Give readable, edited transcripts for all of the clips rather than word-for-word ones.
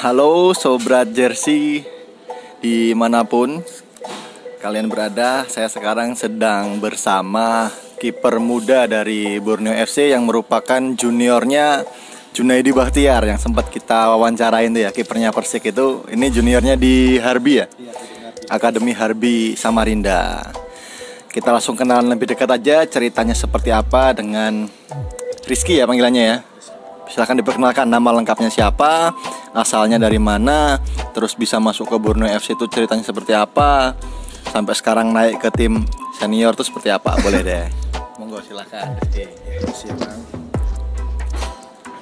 Halo Sobat Jersey dimanapun kalian berada. Saya sekarang sedang bersama kiper muda dari Borneo FC yang merupakan juniornya Junaidi Bahtiar yang sempat kita wawancarain tuh ya, kipernya Persik itu. Ini juniornya di Harbi ya, Akademi Harbi Samarinda. Kita langsung kenalan lebih dekat aja, ceritanya seperti apa dengan Rizky ya panggilannya ya. Silahkan diperkenalkan nama lengkapnya siapa, asalnya dari mana, terus bisa masuk ke Borneo FC itu ceritanya seperti apa, sampai sekarang naik ke tim senior itu seperti apa, boleh deh. Monggo silahkan.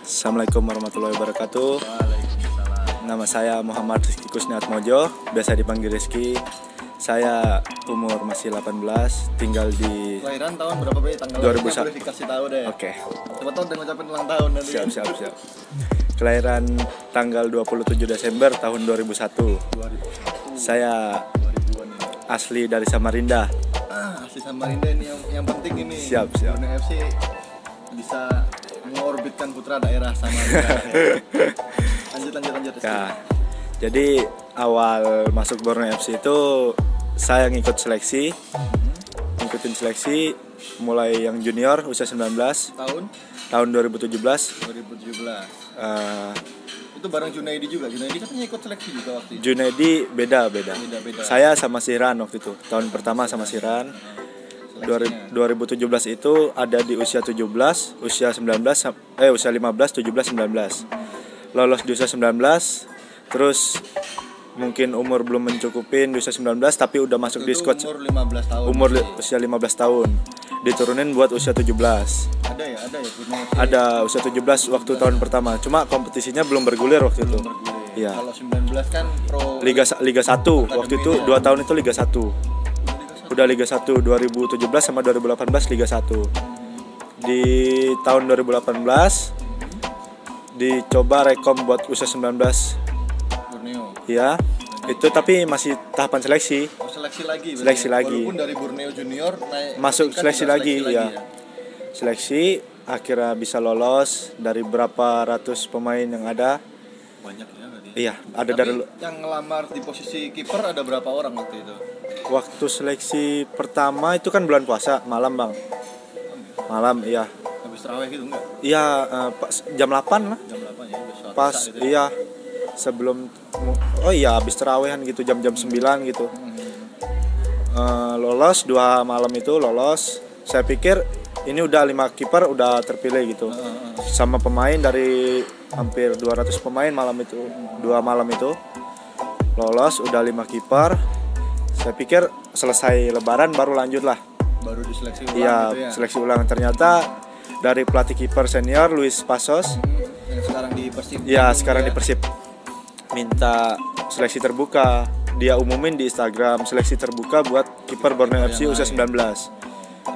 Assalamualaikum warahmatullahi wabarakatuh. Waalaikumsalam. Nama saya Muhammad Rizky Kusniatmojo, biasa dipanggil Rizky. Saya umur masih 18, tinggal di Kelahiran tahun berapa Be? Tanggal 2001. boleh dikasih tahu deh. Oke. Coba tahu dan ngucapin ulang tahun nanti. Siap. Kelahiran tanggal 27 Desember tahun 2001. 2001. Saya 2000-an. asli dari Samarinda. Asli Samarinda ini yang penting ini. Siap. Borneo FC bisa mengorbitkan putra daerah Samarinda. Lanjut. Nah, jadi awal masuk Borneo FC itu saya ngikutin seleksi mulai yang junior usia 19 tahun 2017. 2017. Itu bareng Junaidi juga. Junaidi katanya ikut seleksi juga waktu itu. Junaidi beda. Beda. Saya sama Siran waktu itu. Tahun pertama sama Siran. 2017 itu ada di usia 17, usia 19 usia 15, 17, 19. Lolos di usia 19, terus mungkin umur belum mencukupin di usia 19 tapi udah masuk di squad umur 15 tahun. Usia 15 tahun. Diturunin buat usia 17. Ada ya. Ada usia 17 waktu tahun pertama. Cuma kompetisinya belum bergulir waktu itu. Iya. Kalau 19 kan pro Liga 1 waktu itu 2 tahun itu Liga 1. Udah Liga 1 2017 sama 2018 Liga 1. Di tahun 2018 dicoba rekom buat usia 19. Borneo. Iya. Itu tapi masih tahapan seleksi. Seleksi lagi. Walaupun dari Borneo Junior naik Masuk seleksi lagi ya. ya. Seleksi akhirnya bisa lolos dari berapa ratus pemain yang ada. Banyak ya berarti. Iya, ada Tapi dari yang ngelamar di posisi kiper ada berapa orang waktu itu? waktu seleksi pertama itu kan bulan puasa, malam, Bang. Malam, iya. Habis tarawih gitu enggak? Iya, jam 8 lah. Jam 8 ya. Pas gitu ya. iya. Sebelum habis terawihan gitu jam-jam 9 gitu. Lolos 2 malam itu lolos. Saya pikir ini udah 5 kiper udah terpilih gitu. Sama pemain dari hampir 200 pemain malam itu. 2 malam itu. Lolos udah 5 kiper. Saya pikir selesai lebaran baru lanjut lah. Baru diseleksi ulang Iya, gitu ya. seleksi ulang. Ternyata dari pelatih kiper senior Luis Pasos. Yang sekarang di Persib. Iya, sekarang di Persib. Minta seleksi terbuka. Dia umumin di Instagram seleksi terbuka buat kiper Borneo FC usia 19.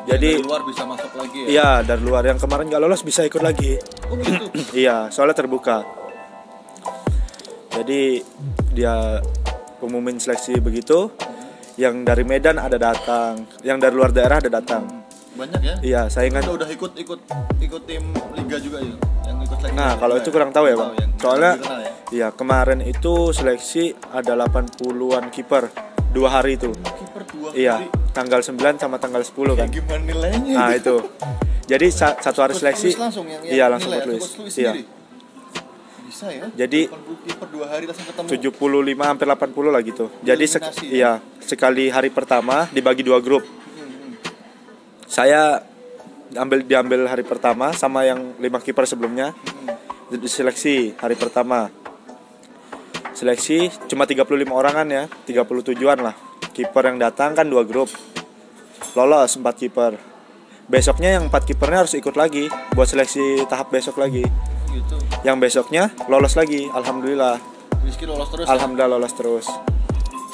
Jadi dari luar bisa masuk lagi ya? iya, dari luar yang kemarin gak lolos bisa ikut lagi. Oh gitu? Iya, soalnya terbuka. Jadi dia umumin seleksi begitu. Yang dari Medan ada datang, yang dari luar daerah ada datang. Banyak ya? Iya, saingan. Udah ikut tim liga juga ya? Yang ikut seleksi. Nah, kalau itu kurang tahu ya, Bang. Soalnya iya, kemarin itu seleksi ada 80-an kiper 2 hari itu. Kiper 2 Iya, hari. tanggal 9 sama tanggal 10 kan. Gimana nilainya? Nah, itu. Jadi satu hari seleksi. Langsung Iya, langsung nilai, tulis. Iya. Iya. Bisa ya? Jadi 80 kiper 2 hari langsung ketemu. 75 hampir 80 lah gitu. Jadi Eliminasi, iya, sekali hari pertama dibagi 2 grup. Saya diambil hari pertama sama yang 5 kiper sebelumnya. Seleksi hari pertama. Seleksi cuma 35 orangan ya, 37-an lah. Kiper yang datang kan 2 grup. Lolos 4 kiper. Besoknya yang 4 kipernya harus ikut lagi buat seleksi tahap besok lagi. Gitu. Yang besoknya lolos lagi, alhamdulillah. Rizky lolos terus. Alhamdulillah lolos terus.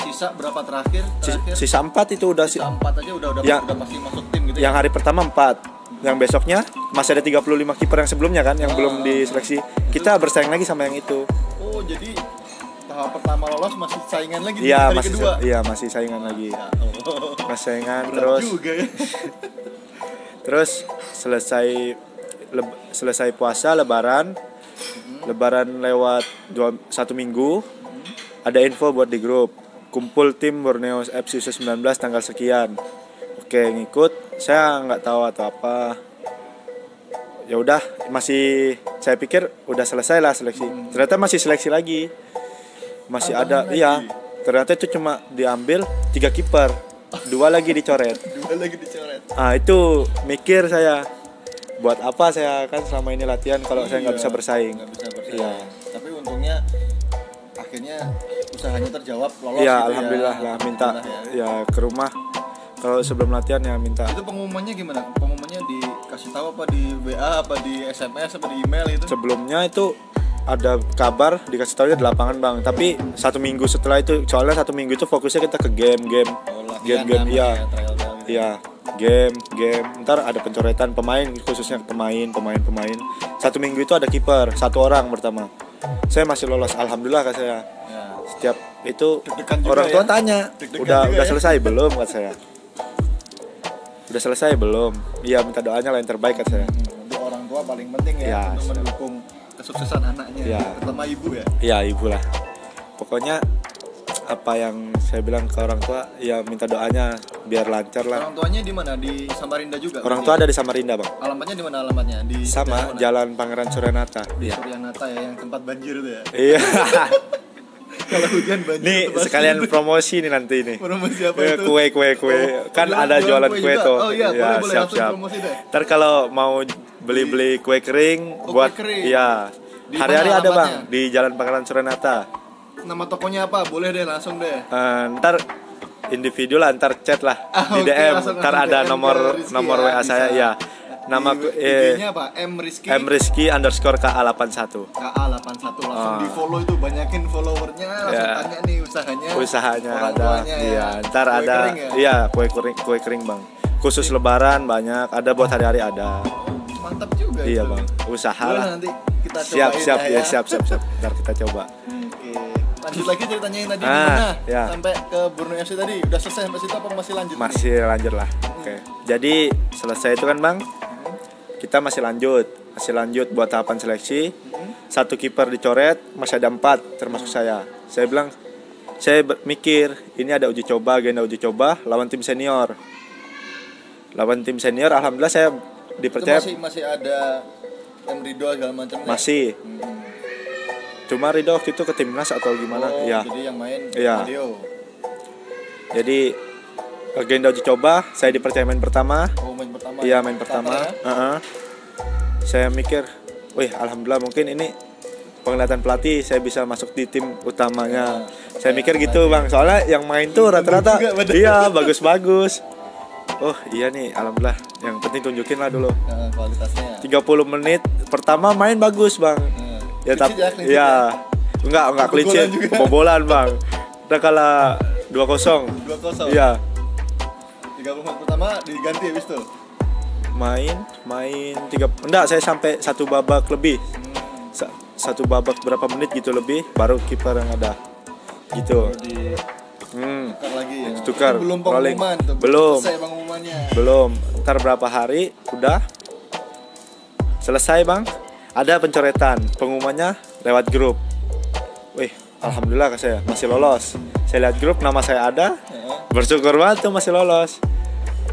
Sisa berapa terakhir? Sisa 4 itu udah Sisa 4 aja udah pasti masuk tim gitu. Yang hari pertama 4. Yang besoknya masih ada 35 kiper yang sebelumnya kan yang belum diseleksi. Kita bersaing lagi sama yang itu. Oh, jadi tahap pertama lolos masih saingan lagi Iya, hari masih kedua. masih saingan lagi. Masih saingan Berat terus. juga ya. Terus selesai puasa lebaran Lebaran lewat 1 minggu. Ada info buat di grup. Kumpul tim Borneo FC U19 tanggal sekian. Oke, ngikut. Saya nggak tahu atau apa. Ya udah, saya pikir udah selesai lah seleksi. Ternyata masih seleksi lagi. Masih ada, iya. Ternyata itu cuma diambil 3 kiper. 2 lagi dicoret. Ah, itu mikir saya. Buat apa saya kan selama ini latihan kalau saya nggak bisa bersaing. Iya. Tapi untungnya akhirnya usahanya terjawab, lolos. Iya, gitu alhamdulillah ya. lah, minta ya ke rumah. Kalau sebelum latihan ya minta. Itu pengumumannya gimana? Pengumumannya dikasih tahu apa di WA, apa di SMS, apa di email itu? Sebelumnya itu ada kabar dikasih tahu di lapangan bang. Tapi 1 minggu setelah itu, soalnya 1 minggu itu fokusnya kita ke game. Iya, iya, game. Ntar ada pencoretan pemain, khususnya pemain. 1 minggu itu ada kiper 1 orang pertama. Saya masih lolos, alhamdulillah kata saya. Ya. Setiap itu Juga orang tua ya? tanya, Deg-degan udah ya? selesai belum kata saya. Udah selesai belum? Iya, minta doanya lah yang terbaik kata saya. Untuk orang tua paling penting ya, Ya, untuk mendukung kesuksesan anaknya, Ya. terutama ibu ya. Iya, ibu lah. Pokoknya apa yang saya bilang ke orang tua, ya minta doanya biar lancar lah. Orang tuanya di mana? Di Samarinda juga? Orang tua ada di Samarinda bang. Alamatnya di mana alamatnya? Di Sama daerah mana? Jalan Pangeran Suryanata. Di Iya. Suryanata ya, yang tempat banjir itu ya. Iya. Kalau hujan banjir. Nih itu pasti. sekalian promosi nih nanti nih. Promosi apa itu? Kue. Kan ada jualan kue juga? tuh. Oh iya, boleh langsung siap. promosi deh. Ntar kalau mau beli kue kering Oh, buat kue kering. iya. Di Hari-hari mana ada bang alamatnya? di Jalan Pangeran Suryanata. Nama tokonya apa? Boleh deh langsung deh. Ntar individu lah, ntar chat lah di Oke, DM. langsung Ntar ada DM ke nomor Rizky nomor ya, WA saya bisa. ya. Nama IG-nya apa? Rizky @Rizky_KA81. KA81 langsung di follow itu, banyakin followernya, langsung Ya. tanya nih usahanya Ada. tuanya ya. Iya, ntar Kue ada. kering ya? Iya, kue kering bang. Khusus Lebaran banyak. Ada buat hari-hari ada. Mantap juga Iya itu. bang. Usaha Boleh lah. nanti kita Siap cobain ya siap. Ntar kita coba. Oke. Lanjut lagi ceritanya yang tadi Ah, gimana? ya. Sampai ke Borneo FC tadi udah selesai sampai situ apa masih lanjut? nih? Masih lanjut lah. Oke. Jadi selesai itu kan bang. Kita masih lanjut buat tahapan seleksi. 1 kiper dicoret, masih ada 4 termasuk saya. Saya bilang, mikir ini ada agenda uji coba lawan tim senior. Alhamdulillah saya Itu dipercaya. masih ada Ridho segala macam. Masih. Cuma Ridho waktu itu ke timnas atau gimana? Oh, Ya. jadi yang main Iya. Mario. Jadi agenda uji coba saya dipercaya main pertama. Oh, main pertama. Iya, main pertama. Starter ya? Saya mikir, wih alhamdulillah mungkin ini penglihatan pelatih saya bisa masuk di tim utamanya. Saya mikir gitu bang, soalnya yang main tuh rata-rata juga badannya. iya bagus-bagus. Oh iya nih, alhamdulillah. Yang penting tunjukin lah dulu. Kualitasnya. 30 menit pertama main bagus bang. Ya Clean tapi sheet ya, clean sheet ya enggak Kebobolan clean sheet, juga. kebobolan bang. Udah kalah 2-0. 2-0. Iya. 30 menit pertama diganti habis tuh. Main 3 enggak, saya sampai 1 babak lebih. 1 babak berapa menit gitu lebih baru kiper yang ada. Gitu. Di tukar lagi ya. Tukar, Itu belum rolling. pengumuman tuh. Belum. Selesai pengumumannya. Belum. Ntar berapa hari udah selesai bang. Ada pencoretan, pengumumannya lewat grup. Wih, alhamdulillah saya masih lolos. Saya lihat grup, nama saya ada. Bersyukur banget tuh masih lolos.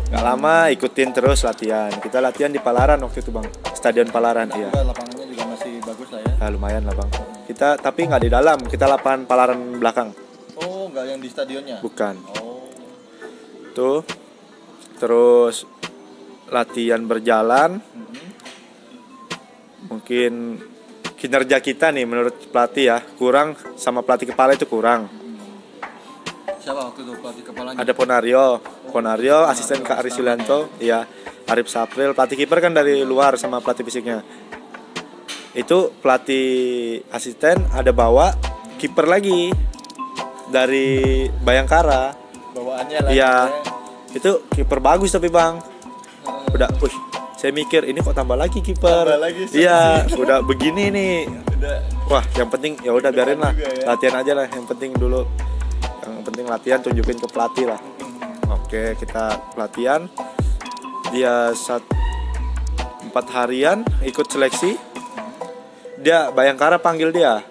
Gak lama ikutin terus latihan. Kita latihan di Palaran waktu itu bang, Stadion Palaran. Iya. Juga lapangannya juga masih bagus lah ya. Nah, lumayan lah bang. Kita tapi nggak di dalam, kita lapangan Palaran belakang. Oh, enggak yang di stadionnya. Bukan. Oh. Tuh. Terus latihan berjalan. Mungkin kinerja kita nih menurut pelatih ya kurang, sama pelatih kepala itu kurang. Siapa waktu itu pelatih kepalanya? Ada Ponario, asisten Kak Aris Yulianto, ya Arif Sapril, pelatih kiper kan dari luar sama pelatih fisiknya. Itu pelatih asisten ada bawa kiper lagi dari Bayangkara. Bawaannya lah. Iya. Itu kiper bagus tapi bang. Udah, saya mikir ini kok tambah lagi kiper. Tambah lagi, Iya, udah begini nih. Udah. Wah, yang penting ya udah biarin lah. juga ya. Latihan aja lah, yang penting dulu. Yang penting latihan, tunjukin ke pelatih lah. Oke, kita latihan. Dia 4 harian ikut seleksi. dia Bayangkara panggil dia.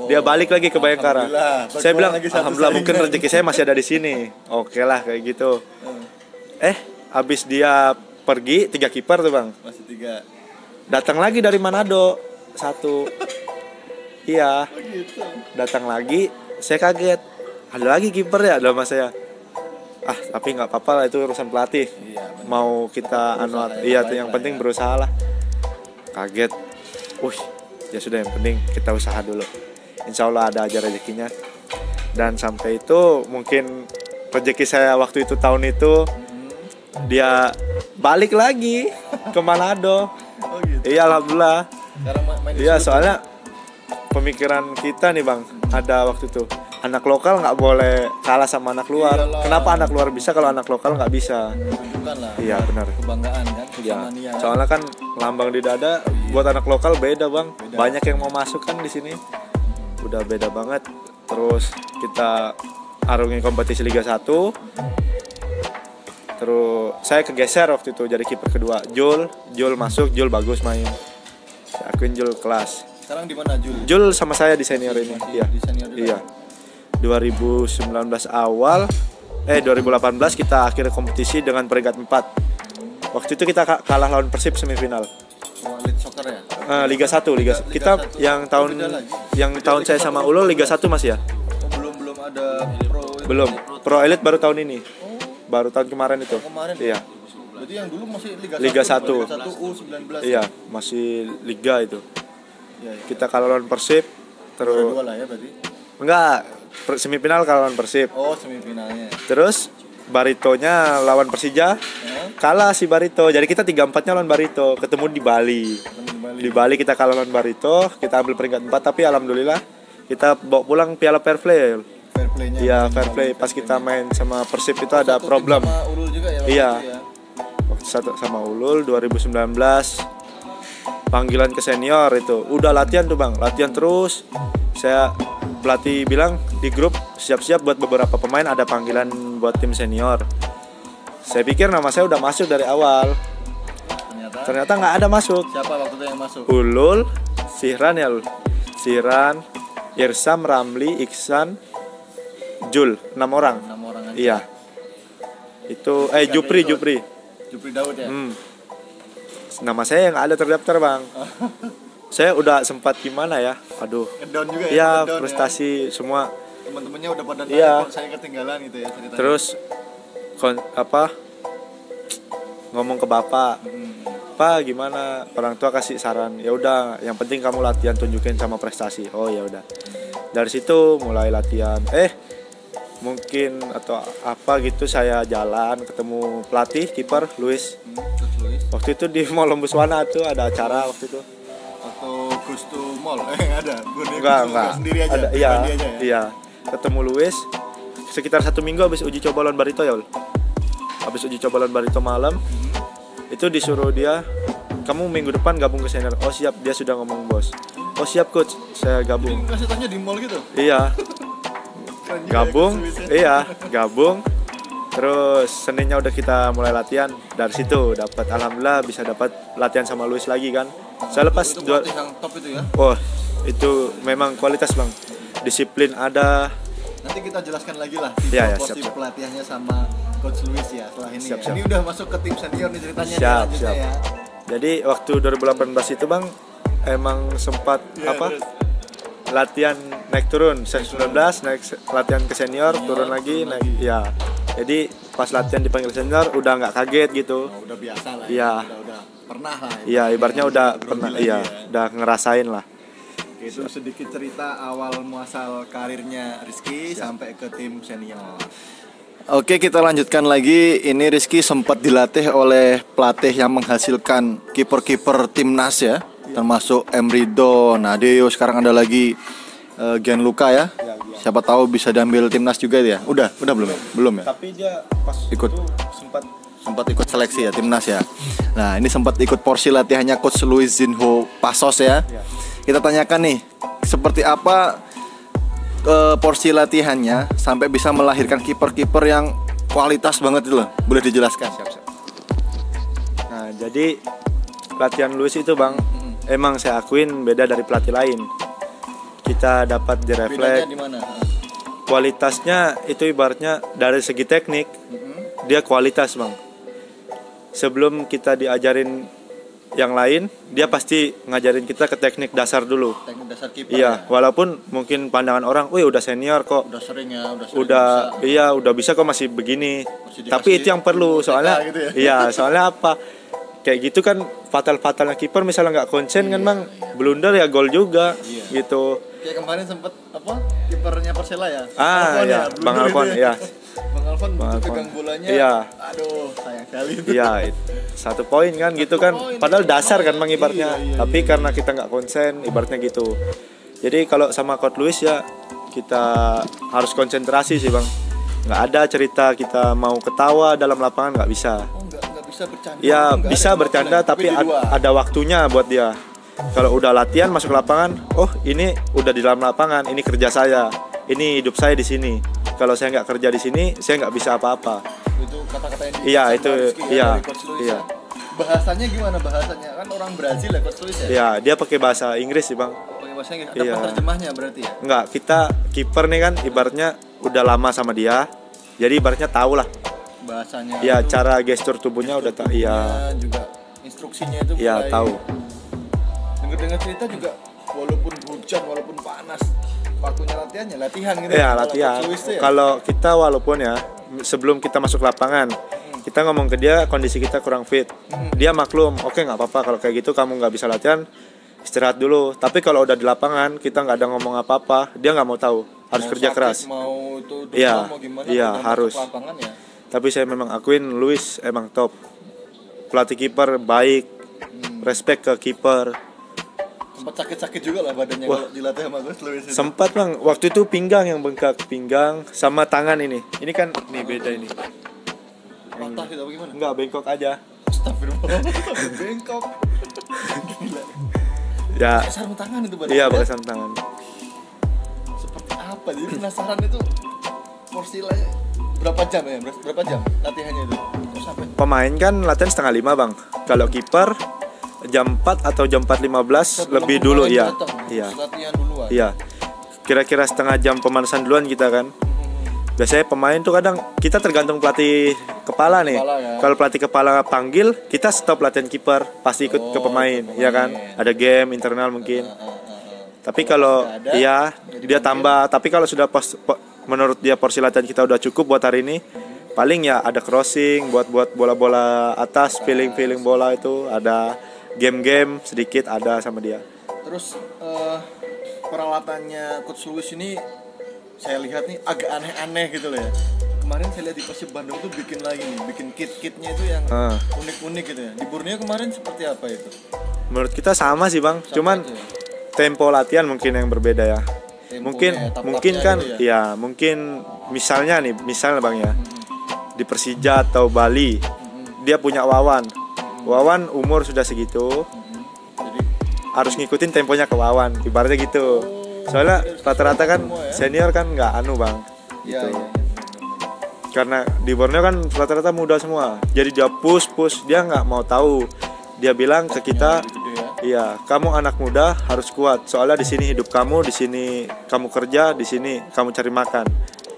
Dia balik lagi ke Bayangkara. Saya bilang alhamdulillah, mungkin rezeki saya masih ada di sini. Oke lah kayak gitu. Habis dia pergi 3 kiper tuh bang. Masih 3. Datang lagi dari Manado 1. Iya. Datang lagi, saya kaget. Ada lagi kiper ya dalam saya. Tapi nggak apa-apa lah, itu urusan pelatih. Mau kita yang penting berusaha lah. Kaget. Ya sudah, yang penting kita usaha dulu. Insya Allah ada aja rezekinya. Dan sampai itu mungkin rezeki saya waktu itu tahun itu dia balik lagi ke Manado. Iya alhamdulillah. Iya soalnya pemikiran kita nih bang, ada waktu itu anak lokal nggak boleh kalah sama anak luar. Kenapa anak luar bisa kalau anak lokal nggak bisa? Iya benar. Kebanggaan kan. Iya. Soalnya kan lambang di dada buat anak lokal beda bang. Banyak yang mau masuk kan di sini. Udah beda banget. Terus kita arungi kompetisi Liga 1. Terus saya kegeser waktu itu jadi kiper kedua. Jul masuk, Jul bagus main. Saya akuin Jul kelas. Sekarang di mana Jul? Jul sama saya di senior ini. Iya. Di senior juga. Iya. 2019 awal 2018 kita akhir kompetisi dengan peringkat 4. Waktu itu kita kalah lawan Persib semifinal. Elite Soccer ya? Liga 1, Liga kita 1. yang tahun saya sama Ulul Liga 1 Mas ya? Belum ada Pro. Belum. Pro Elite baru tahun ini. Baru tahun kemarin itu. Iya. Berarti yang dulu masih Liga 1. Liga 1 U19. Iya, masih liga itu. Iya. Kita kalah lawan Persib terus 2 lah ya berarti. Enggak, semifinal kalah lawan Persib. Semifinalnya. Terus Baritonya lawan Persija. Kalah si Barito. Jadi kita 3-4-nya lawan Barito, ketemu di Bali. Di Bali kita kalah lawan Barito, kita ambil peringkat 4 tapi alhamdulillah kita bawa pulang Piala Fair Play. Fair play-nya. Iya, fair play. Pas kita main sama Persib itu ada problem. Sama Ulul juga ya. Iya. Waktu satu sama Ulul 2019 panggilan ke senior itu. Udah latihan tuh, Bang. Latihan terus. Saya pelatih bilang di grup siap-siap buat beberapa pemain ada panggilan buat tim senior. Saya pikir nama saya udah masuk dari awal. Ternyata nggak ada masuk. Siapa waktu itu yang masuk? Ulul, Sihran ya, Sihran, Irsam, Ramli, Iksan, Jul, 6 orang. 6 orang aja. Iya. Itu Jupri Daud ya. Nama saya yang ada terdaftar, Bang. Saya udah sempat gimana ya? Aduh. Ngedown juga ya. Iya, frustasi ya. Semua. Teman-temannya udah pada naik, kok saya ketinggalan gitu ya ceritanya. Terus ngomong ke bapak. Pak, gimana? Orang tua kasih saran. Ya udah, yang penting kamu latihan, tunjukin sama prestasi. Oh ya udah. Dari situ mulai latihan. Mungkin atau apa gitu saya jalan ketemu pelatih kiper Luis. Waktu itu di Mall Lombuswana tuh ada acara waktu itu. Atau Cruise to Mall ada. Enggak. Sendiri aja. Ada, iya. Ketemu Luis sekitar 1 minggu habis uji coba lawan Barito ya. Habis uji coba lawan Barito malam. Itu disuruh dia, kamu minggu depan gabung ke senior. Oh siap, dia sudah ngomong bos. Oh siap coach, saya gabung. Jadi kasih tanya di mall gitu? Iya. Gabung, gabung. Terus Seninnya udah kita mulai latihan. Dari situ dapat, alhamdulillah bisa dapat latihan sama Luis lagi kan. Saya lepas itu yang top itu ya? Oh itu memang kualitas bang. Disiplin ada. Nanti kita jelaskan lagi lah porsi pelatihannya sama Coach Luis ya setelah ini. Siap. Ini udah masuk ke tim senior nih ceritanya. Siap. Ya. Jadi waktu 2018 itu bang emang sempat latihan naik turun. 19 naik latihan ke senior, turun lagi naik. Ya. Jadi pas latihan dipanggil senior udah nggak kaget gitu. Udah biasa lah. Iya. Udah pernah lah. Iya, ibaratnya udah pernah. Iya, udah ngerasain lah. Itu sedikit cerita awal muasal karirnya Rizky sampai ke tim senior. Oke, kita lanjutkan lagi. Ini Rizky sempat dilatih oleh pelatih yang menghasilkan kiper-kiper timnas ya, termasuk Emrido, Nadeo, sekarang ada lagi Gianluca ya. Siapa tahu bisa diambil timnas juga dia. Udah belum ya? Belum ya? Tapi dia pas ikut itu sempat ikut seleksi ya timnas ya. Nah, ini sempat ikut porsi latihannya Coach Luizinho Passos ya. Kita tanyakan nih, seperti apa porsi latihannya sampai bisa melahirkan kiper-kiper yang kualitas banget itu loh. Boleh dijelaskan? Nah, jadi latihan Luis itu bang, emang saya akuin beda dari pelatih lain. Kita dapat di Bedanya refleks. di mana? Kualitasnya itu ibaratnya dari segi teknik, dia kualitas bang. Sebelum kita diajarin yang lain, dia pasti ngajarin kita ke teknik dasar dulu. Teknik dasar kiper. Iya, Ya? walaupun mungkin pandangan orang, wih udah senior kok, Udah sering ya, udah sering udah bisa. iya udah bisa kok masih begini. Masih Tapi dikasih itu yang perlu TK soalnya, gitu ya? iya soalnya apa? Kayak gitu kan fatalnya kiper misalnya nggak konsen kan bang, blunder ya gol juga, Iya. gitu. Kayak kemarin sempet apa? Kipernya Persela ya? Ah, iya, Bang blunder Alfon, itu iya. Bang Alfon Bang begitu Alfon. pegang bolanya. Iya. Aduh, sayang sekali itu. Iya, 1 poin kan gitu kan. poin. Padahal dasar kan bang ibaratnya. Iya, Tapi karena kita nggak konsen, ibaratnya gitu. Jadi kalau sama Coach Luis ya kita harus konsentrasi sih bang. Nggak ada cerita kita mau ketawa dalam lapangan, nggak bisa. Oh, enggak bisa bercanda. Ya Nggak bisa ada bercanda waktunya. tapi di luar. ada waktunya buat dia. Kalau udah latihan masuk lapangan, oh ini udah di dalam lapangan, ini kerja saya, ini hidup saya di sini. Kalau saya nggak kerja di sini, saya nggak bisa apa-apa. Itu kata-kata yang Iya, sama itu, Rizky ya, iya, dari Coach Luis iya. ya. Bahasanya gimana bahasanya? Kan orang Brazil ya Coach Luis ya? Ya dia pakai bahasa Inggris sih bang. Pakai bahasa Inggris. Ada Iya. penerjemahnya berarti ya? Nggak, kita kiper nih kan ibaratnya udah lama sama dia, jadi ibaratnya tahu lah. Bahasanya. Ya itu, cara gestur tubuhnya udah tahu. Iya, tubuhnya juga instruksinya itu iya mulai- tahu. Dengar-dengar cerita juga walaupun hujan, walaupun panas, waktunya latihannya latihan gitu. Iya Kalau latihan. Coach Luis tuh ya? Kalau kita walaupun ya sebelum kita masuk lapangan, kita ngomong ke dia kondisi kita kurang fit, dia maklum. Oke nggak apa-apa kalau kayak gitu kamu nggak bisa latihan, istirahat dulu. Tapi kalau udah di lapangan kita nggak ada ngomong apa-apa, dia nggak mau tahu. Harus Mau kerja sakit, keras. Mau itu demam, Iya, mau gimana? iya, udah masuk harus. lapangan ya. Tapi saya memang akuin Luis emang top. Pelatih kiper baik, respect ke kiper. Sempat sakit-sakit juga lah badannya Wah. kalau dilatih sama Coach Luis itu. Sempat bang, waktu itu pinggang yang bengkak, pinggang sama tangan ini. Ini kan nih beda ini. Patah gitu apa gimana? Enggak bengkok aja. Astagfirullah. Bengkok. Gila. Ya, Kayak sarung tangan itu badannya. iya pakai sarung tangan. Seperti apa? Jadi penasaran itu porsi lah berapa jam ya? Berapa jam latihannya itu? Terus sampai Pemain kan latihan setengah 5 bang. Kalau kiper jam 4 atau jam 4.15 sebelum lebih dulu pemain ya. datang, Iya, terus latihan duluan. iya. Kira-kira setengah jam pemanasan duluan kita kan. Biasanya pemain tuh kadang kita tergantung pelatih kepala nih. Kepala, ya. Kalau pelatih kepala panggil, kita stop latihan kiper, pasti ikut ke pemain, ke ya kan? pemain. Ada game internal mungkin. Tapi kalau Sudah ada, iya jadi dia panggil. tambah. Tapi kalau sudah menurut dia porsi latihan kita udah cukup buat hari ini, paling ya ada crossing buat bola-bola atas, feeling bola itu ada game-game sedikit ada sama dia. Terus peralatannya Coach Luis ini saya lihat nih agak aneh-aneh gitu loh ya. Kemarin saya lihat di Persib Bandung tuh bikin lagi nih, bikin kit-kitnya itu yang Ah. unik-unik gitu ya. Di Borneo kemarin seperti apa itu? Menurut kita sama sih bang, Sama cuman aja ya? tempo latihan mungkin yang berbeda ya. Temponya, Mungkin etap-etapnya mungkin kan gitu ya mungkin misalnya bang ya di Persija atau Bali dia punya Wawan umur sudah segitu Jadi harus ngikutin temponya ke Wawan ibaratnya gitu. Soalnya rata-rata kan semua ya? senior kan nggak bang ya, gitu. ya. Karena di Borneo kan rata-rata muda semua, jadi dia push dia nggak mau tahu. Dia bilang ke kita, Gede ya. iya, kamu anak muda harus kuat. Soalnya di sini hidup kamu, di sini kamu kerja, di sini kamu cari makan.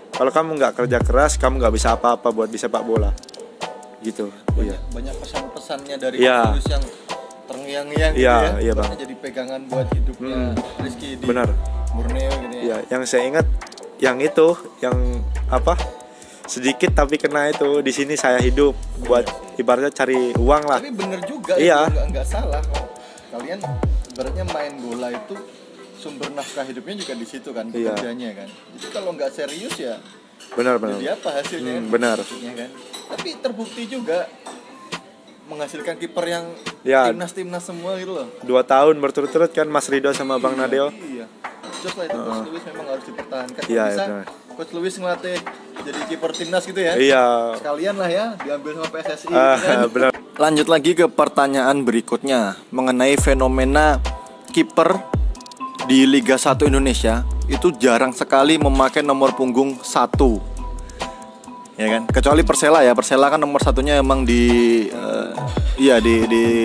Kalau kamu nggak kerja keras, kamu nggak bisa apa-apa buat di sepak bola. Gitu. Iya. Banyak pesan-pesannya dari Iya. Coach Luis yang terngiang-ngiang gitu Iya, ya. iya, Bang. Ibaratnya jadi pegangan buat hidupnya Rizky di Benar. Borneo gitu ya. Iya, yang saya ingat yang itu, yang apa? Sedikit tapi kena itu. Di sini saya hidup buat ibaratnya cari uang lah. Tapi bener juga Iya. itu nggak salah kok. Kalian ibaratnya main bola itu sumber nafkah hidupnya juga di situ kan, Iya. pekerjaannya kan. Jadi kalau nggak serius ya Benar. jadi apa hasilnya? kan? benar. Hasilnya kan. Tapi terbukti juga menghasilkan kiper yang Ya. timnas semua gitu loh. 2 tahun berturut-turut kan Mas Rido sama Bang Nadeo. Iya. Just lah itu Coach Luis memang harus dipertahankan. Iya, Bisa benar. Coach Luis ngelatih jadi kiper timnas gitu ya. Iya. Sekalian lah ya diambil sama PSSI gitu kan. Benar. Lanjut lagi ke pertanyaan berikutnya mengenai fenomena kiper di Liga 1 Indonesia itu jarang sekali memakai nomor punggung 1. Ya kan? Kecuali Persela ya. Persela kan nomor satunya emang iya di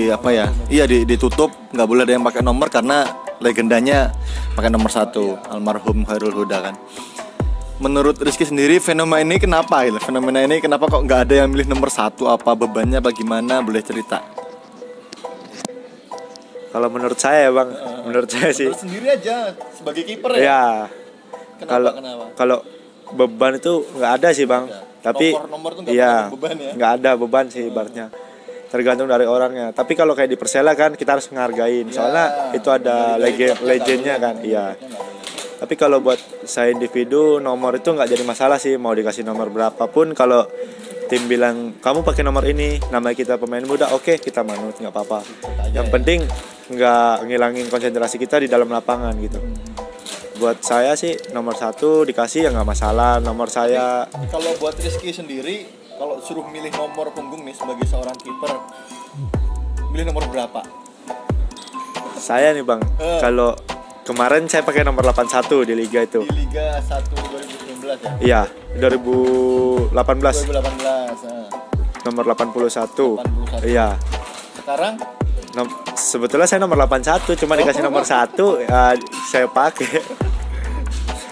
apa ya? Iya ditutup, nggak boleh ada yang pakai nomor karena legendanya pakai nomor 1, almarhum Khairul Huda kan. Menurut Rizky sendiri fenomena ini kenapa gitu? Fenomena ini kenapa kok nggak ada yang milih nomor 1? Apa bebannya bagaimana? Boleh cerita? Kalau menurut saya ya bang, menurut saya sih. Menurut sendiri aja sebagai kiper ya. Ya. Kenapa? Kalau beban itu nggak ada sih bang. Tapi nomor tuh nggak iya, ada beban ya. nggak ada beban sih ibaratnya. Tergantung dari orangnya. Tapi kalau kayak di Persela kan kita harus menghargain. Soalnya itu ada legendnya kan. Iya. Tapi kalau buat saya individu nomor itu nggak jadi masalah sih, mau dikasih nomor berapapun. Kalau tim bilang kamu pakai nomor ini, namanya kita pemain muda, oke, kita manut, nggak apa-apa. Yang penting nggak ngilangin konsentrasi kita di dalam lapangan gitu. Buat saya sih nomor 1 dikasih ya nggak masalah. Nomor saya. Kalau buat Rizky sendiri, kalau suruh milih nomor punggung nih sebagai seorang kiper, milih nomor berapa? Saya nih bang, kalau kemarin saya pakai nomor 81 di liga itu. Di Liga 1 2019 ya? Iya, 2018. 2018. Nomor 81. 81. Iya. Sekarang Sebetulnya saya nomor 81, cuma dikasih nomor 1 ya, saya pakai.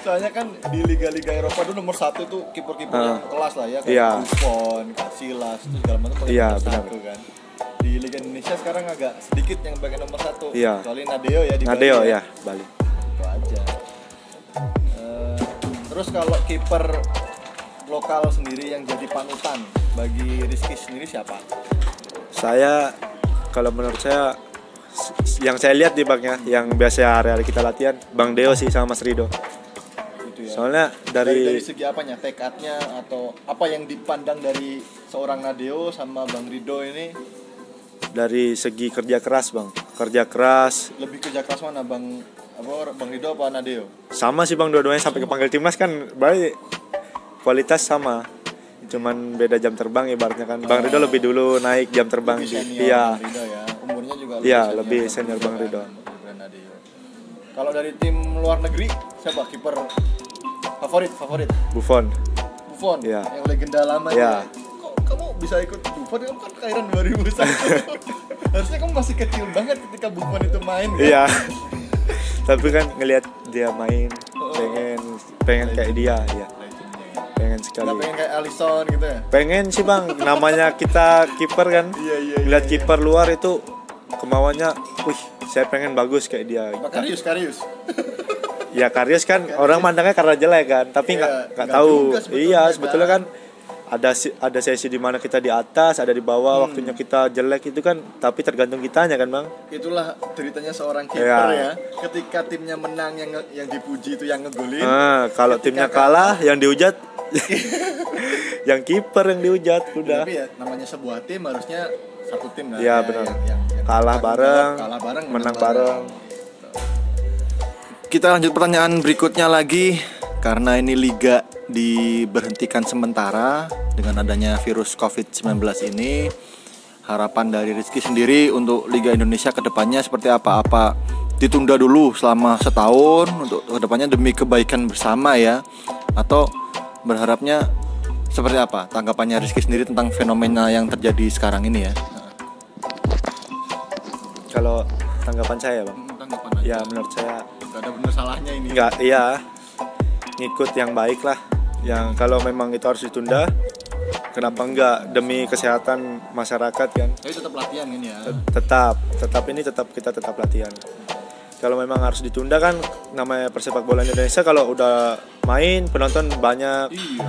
soalnya kan di liga-liga Eropa dulu nomor 1 itu kiper-kiper yang kelas lah ya, kayak Iya. Buffon, Casillas, itu segala macam pakai Iya, nomor benar. 1 kan. Di Liga Indonesia sekarang agak sedikit yang pakai nomor 1. Iya. Kecuali Nadeo ya di Nadeo Bali ya, Bali. Itu aja. Terus kalau kiper lokal sendiri yang jadi panutan bagi Rizky sendiri siapa? Saya kalau menurut saya yang saya lihat di baknya yang biasa hari-hari kita latihan Bang Deo sih sama Mas Rido. Gitu ya. Soalnya dari segi apanya? Tekadnya atau apa yang dipandang dari seorang Nadeo sama Bang Rido ini? Dari segi kerja keras bang, kerja keras. Lebih kerja keras mana Bang Rido apa Nadeo? Sama sih bang, dua-duanya sampai kepanggil timnas kan, baik kualitas sama. Cuman beda jam terbang ibaratnya kan. Bang Rido lebih dulu naik jam terbang Lebih di. senior Iya. Bang Rido ya. Umurnya juga Iya, lebih senior Bang kan, Rido. daripada Nadeo. Kalau dari tim luar negeri siapa kiper favorit? Buffon. Buffon, Iya. yang legenda lama Iya. itu. Kok kamu bisa ikut Buffon? Kamu kan kelahiran 2001. Harusnya kamu masih kecil banget ketika Buffon itu main kan? Iya. Tapi kan ngelihat dia main, pengen kayak dia, ya. Pengen sekali. Nggak pengen kayak Alisson gitu ya? Pengen sih bang, namanya kita kiper kan. Iya. Lihat kiper luar itu kemauannya, wih, saya pengen bagus kayak dia. Karius. Ya Karius kan orang mandangnya karena jelek kan, tapi Iya, nggak nggak tahu. juga sebetulnya, Iya kan. sebetulnya kan ada sesi di mana kita di atas, ada di bawah. Waktunya kita jelek itu kan, tapi tergantung kitanya kan bang. Itulah ceritanya seorang kiper Iya. ya. Ketika timnya menang yang dipuji itu yang ngegolin. Kalau timnya kalah, yang dihujat, yang kiper yang dihujat udah. Tapi ya namanya sebuah tim harusnya satu tim kan. Iya, Ya, benar. yang Kalah bareng, menang menang bareng. Kita lanjut pertanyaan berikutnya lagi. Karena ini liga diberhentikan sementara dengan adanya virus COVID-19 ini, harapan dari Rizky sendiri untuk Liga Indonesia ke depannya seperti apa? Apa ditunda dulu selama setahun untuk ke depannya demi kebaikan bersama ya? Atau berharapnya seperti apa? Tanggapannya Rizky sendiri tentang fenomena yang terjadi sekarang ini ya? Kalau tanggapan saya bang, Tanggapan ya menurut saya Gak ada bener salahnya ini. enggak, iya, ngikut yang baik lah. Yang kalau memang itu harus ditunda, kenapa enggak, demi kesehatan masyarakat kan. Tapi tetap latihan kan ya. Tetap kita tetap latihan. Kalau memang harus ditunda kan, namanya persepak bola Indonesia kalau udah main penonton banyak, Iya.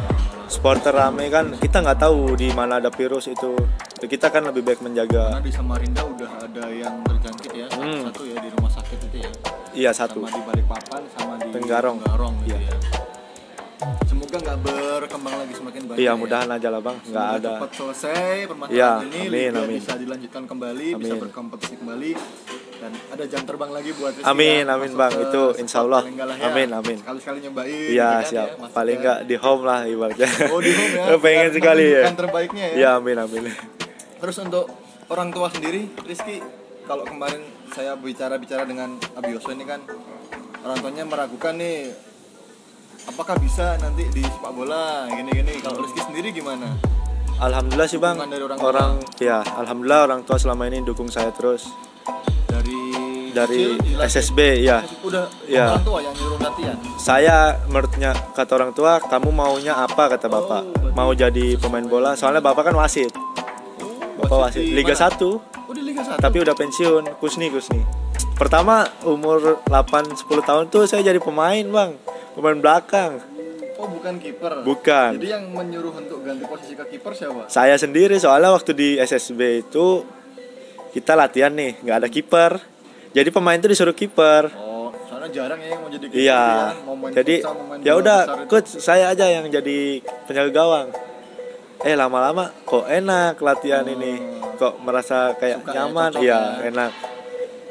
supporter rame kan, kita nggak tahu di mana ada virus itu. Kita kan lebih baik menjaga. Karena di Samarinda udah ada yang terjangkit ya, satu ya di rumah sakit itu ya. Iya satu. Sama di Balikpapan, sama di Tenggarong. gitu Iya. ya. Semoga nggak berkembang lagi semakin banyak. Iya ya. mudahan aja lah bang, nggak Semoga ada. cepat selesai permasalahan Iya, ini, amin, liga amin. bisa dilanjutkan kembali, bisa Amin. berkompetisi kembali, dan ada jam terbang lagi buat Rizky Amin, ya, amin masuk bang, ke itu insya Allah. paling nggak lah ya. Amin, amin. Sekali-sekali nyobain. Iya gitu kan siap. ya, masuk Paling ke- nggak di home lah ibaratnya. Oh di home ya. Pengen Biar sekali ya. menunjukkan terbaiknya ya. Iya amin amin. Terus untuk orang tua sendiri, Rizky, kalau kemarin saya bicara dengan Abioso ini kan, orang tuanya meragukan nih apakah bisa nanti di sepak bola gini-gini? Kalau Rizky sendiri gimana? Alhamdulillah sih bang, Dukungan dari orang ya alhamdulillah orang tua selama ini dukung saya terus. Dari Dari kecil dilatih? SSB ya. Udah Ya. orang tua yang nyuruh latihan. Saya menurutnya kata orang tua, kamu maunya apa kata bapak? berarti- Mau jadi pemain bola, soalnya bapak kan wasit. Bapak wasit di Liga mana? 1, Oh, di Liga 1. tapi udah pensiun. Kusni. Pertama umur 8-10 tahun tuh saya jadi pemain bang, pemain belakang. Oh, bukan kiper. Bukan. Jadi yang menyuruh untuk ganti posisi ke kiper siapa? Saya sendiri soalnya waktu di SSB itu kita latihan nih, nggak ada kiper. Jadi pemain tuh disuruh kiper. Oh, soalnya jarang ya yang mau jadi kiper. Iya. Mau main Jadi futsal, mau main ya bola udah, besar itu. coach saya aja yang jadi penjaga gawang. Lama-lama kok enak latihan ini, kok merasa kayak Suka ya, nyaman, cocok iya ya. enak.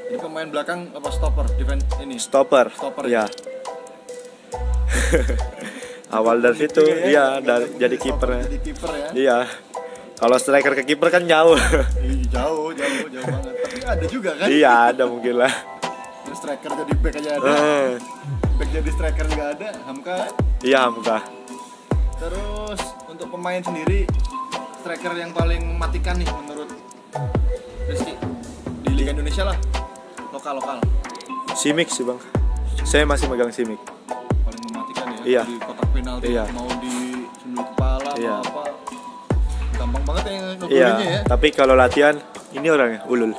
Jadi pemain belakang apa stopper? Defense ini. Stopper, Stopper ya. Awal dari situ, iya dari jadi kipernya. Jadi kiper ya. Iya. Kalau striker ke kiper kan jauh. Ih, jauh banget. Tapi ada juga kan? Iya ada mungkin lah. Terus striker jadi back aja ada. Back jadi striker juga ada. Hamka. Iya Hamka. Terus untuk pemain sendiri, striker yang paling mematikan nih menurut Rizky di Liga Indonesia lah. Lokal. Simic sih bang. Saya masih megang Simic. Paling mematikan ya. Iya. Di kotak penalti Iya. mau di sundul kepala Iya. atau apa. Gampang banget ya Iya. ngegolinnya ya. Tapi kalau latihan ini orangnya ulul.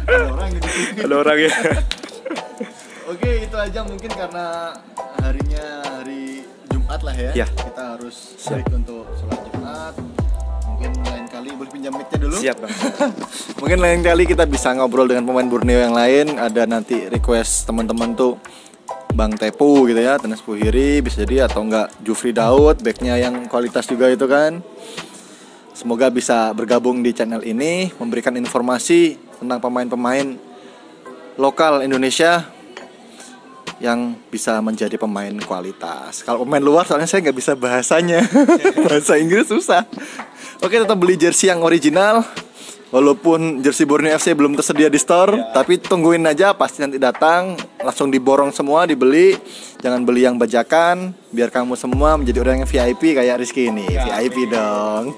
Ada orang gitu. Ada orangnya. Oke, itu aja mungkin karena harinya hari Jumat lah ya. Iya. Kita harus break untuk sholat Jumat. Mungkin lain kali boleh pinjam mic-nya dulu. Siap bang. Mungkin lain kali kita bisa ngobrol dengan pemain Borneo yang lain. Ada nanti request teman-teman tuh Bang Tepu gitu ya, Tenas Puhiri bisa jadi, atau enggak Jufri Daud, backnya yang kualitas juga itu kan. Semoga bisa bergabung di channel ini, memberikan informasi tentang pemain-pemain lokal Indonesia yang bisa menjadi pemain kualitas. Kalau pemain luar soalnya saya nggak bisa bahasanya. Bahasa Inggris susah. Oke, tetap beli jersey yang original. Walaupun jersey Borneo FC belum tersedia di store, tapi tungguin aja, pasti nanti datang. Langsung diborong semua, dibeli. Jangan beli yang bajakan, biar kamu semua menjadi orang yang VIP kayak Rizky ini. VIP dong.